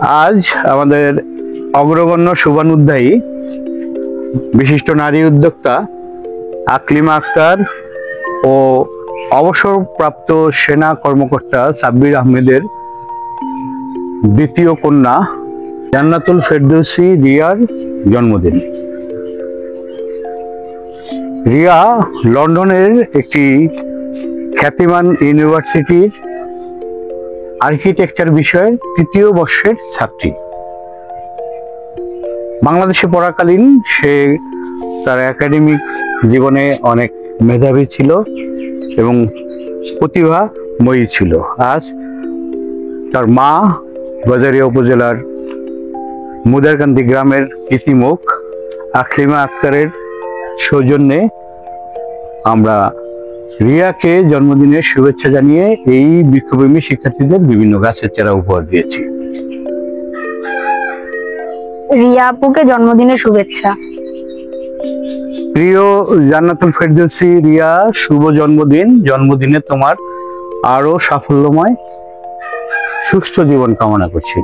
আজ আমাদের অগ্রগণ্য শুভানুধ্যায়ী বিশিষ্ট নারী উদ্যোক্তা আকলিমা আক্তার ও অবসরপ্রাপ্ত সেনা কর্মকর্তা সাব্বির আহমেদের দ্বিতীয় কন্যা জান্নাতুল ফেরদৌসী রিয়ার জন্মদিন। রিয়া লন্ডনের একটি খ্যাতিমান ইউনিভার্সিটির আর্কিটেকচার বিষয়ের তৃতীয় বর্ষের ছাত্রী। বাংলাদেশে পড়াকালীন সে তার একাডেমিক জীবনে অনেক মেধাবী ছিল এবং প্রতিভাময়ী ছিল। আজ তার মা বাজারিয়া উপজেলার মুদারকান্দি গ্রামের কৃতিমুখ আকলিমা আক্তারের সৌজন্যে আমরা রিয়াকে জন্মদিনের শুভেচ্ছা জানিয়ে এই বৃক্ষপ্রেমী শিক্ষার্থীদের বিভিন্ন গাছের চারা উপহার দিয়েছি। রিয়া আপুকে জন্মদিনের শুভেচ্ছা। প্রিয় জান্নাতুল ফেরদৌসী রিয়া, শুভ জন্মদিন। জন্মদিনে তোমার আরো সাফল্যময় সুস্থ জীবন কামনা করছি।